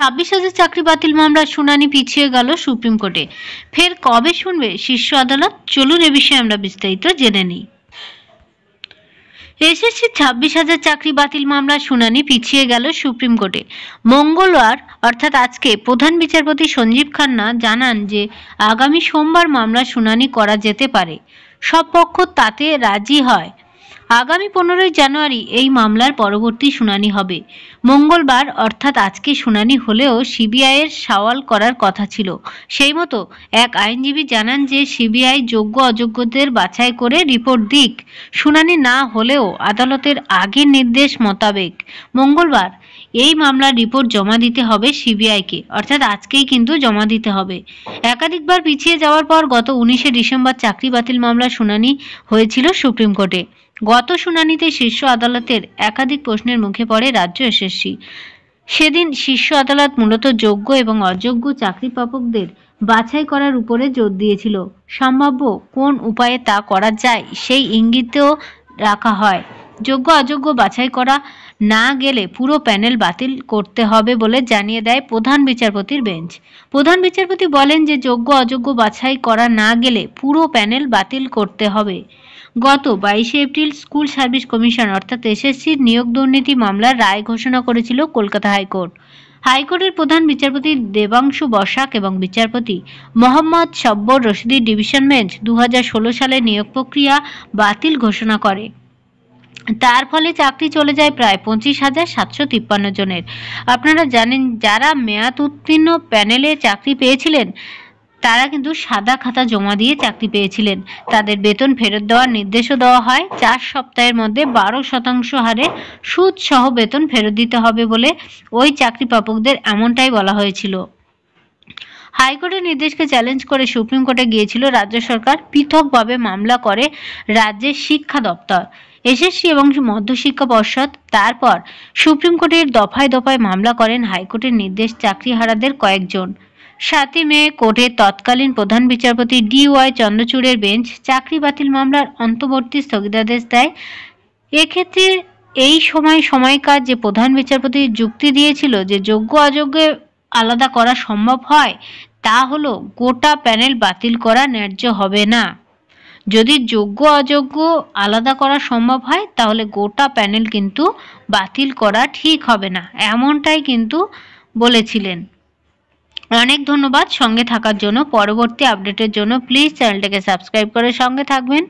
26,000 চাকরি বাতিল মামলার শুনানি পিছিয়ে গেল সুপ্রিম কোর্টে। ফের কবে শুনবে শীর্ষ আদালত? চলুন এ বিষয়ে আমরা বিস্তারিত জেনে নিই। এসএসসি 26,000 চাকরি বাতিল মামলার শুনানি পিছিয়ে গেল সুপ্রিম কোর্টে। মঙ্গলবার অর্থাৎ আজকে প্রধান বিচারপতি সঞ্জীব খান্না জানান যে আগামী সোমবার মামলার শুনানি করা যেতে পারে। সব পক্ষ তাতে রাজি হয়। আগামী 15 জানুয়ারি এই মামলার পরবর্তী শুনানি হবে। মঙ্গলবার অর্থাৎ আজকে শুনানি হলেও সিবিআইয়ের সওয়াল করার কথা ছিল। সেই মতো এক আইনজীবী জানান যে সিবিআই যোগ্য অযোগ্যদের বাছাই করে রিপোর্ট দিক। শুনানি না হলেও আদালতের আগের নির্দেশ মোতাবেক মঙ্গলবার এই মামলার রিপোর্ট জমা দিতে হবে সিবিআইকে, অর্থাৎ আজকেই কিন্তু জমা দিতে হবে। একাধিকবার পিছিয়ে যাওয়ার পর গত 19 ডিসেম্বর চাকরি বাতিল মামলার শুনানি হয়েছিল সুপ্রিম কোর্টে। গত শুনানিতে শীর্ষ আদালতের একাধিক প্রশ্নের মুখে পড়ে রাজ্য এসএসসি। সেদিন শীর্ষ আদালত মূলত যোগ্য এবং অযোগ্য চাকরি প্রাপকদের বাছাই করার উপরে জোর দিয়েছিল। সম্ভাব্য কোন উপায়ে তা করা যায় সেই ইঙ্গিতও রাখা হয়। যোগ্য অযোগ্য বাছাই করা না গেলে পুরো প্যানেল বাতিল করতে হবে বলে জানিয়ে দেয় প্রধান বিচারপতির বেঞ্চ। প্রধান বিচারপতি বলেন যে যোগ্য অযোগ্য বাছাই করা না গেলে পুরো প্যানেল বাতিল করতে হবে। গত 22 এপ্রিল স্কুল সার্ভিস কমিশন অর্থাৎ এসএসসির নিয়োগ দুর্নীতি মামলার রায় ঘোষণা করেছিল কলকাতা হাইকোর্ট। হাইকোর্টের প্রধান বিচারপতি দেবাংশু বসাক এবং বিচারপতি মোহাম্মদ সব্বর রশিদির ডিভিশন বেঞ্চ 2016 সালে নিয়োগ প্রক্রিয়া বাতিল ঘোষণা করে। তার ফলে চাকরি চলে যায় প্রায় 25,753 জনের। আপনারা জানেন যারা মেয়াদ উত্তীর্ণ প্যানেলে চাকরি পেয়েছিলেন তারা কিন্তু সাদা খাতা জমা দিয়ে চাকরি পেয়েছিলেন। তাদের বেতন ফেরত দেওয়ার নির্দেশও দেওয়া হয়। 4 সপ্তাহের মধ্যে 12% হারে সুদ সহ বেতন ফেরত দিতে হবে বলে ওই চাকরি প্রাপকদের এমনটাই বলা হয়েছিল। হাইকোর্টের নির্দেশকে চ্যালেঞ্জ করে সুপ্রিম কোর্টে গিয়েছিল রাজ্য সরকার। পৃথকভাবে মামলা করে রাজ্যের শিক্ষা দপ্তর, এসএসসি এবং মধ্যশিক্ষা পর্ষদ। তারপর সুপ্রিম কোর্টের দফায় দফায় মামলা করেন হাইকোর্টের নির্দেশ চাকরিহারাদের কয়েকজন। 7 মে কোর্টের তৎকালীন প্রধান বিচারপতি DY চন্দ্রচূড়ের বেঞ্চ চাকরি বাতিল মামলার অন্তর্বর্তী স্থগিতাদেশ দেয়। এক্ষেত্রে এই সময়কার যে প্রধান বিচারপতি যুক্তি দিয়েছিল যে যোগ্য অযোগ্য আলাদা করা সম্ভব হয়, তা হলো গোটা প্যানেল বাতিল করা ন্যায্য হবে না। যদি যোগ্য অযোগ্য আলাদা করা সম্ভব হয় তাহলে গোটা প্যানেল কিন্তু বাতিল করা ঠিক হবে না, এমনটাই কিন্তু বলেছিলেন। অনেক ধন্যবাদ সঙ্গে থাকার জন্য। পরবর্তী আপডেটের জন্য প্লিজ চ্যানেলটাকে সাবস্ক্রাইব করে সঙ্গে থাকবেন।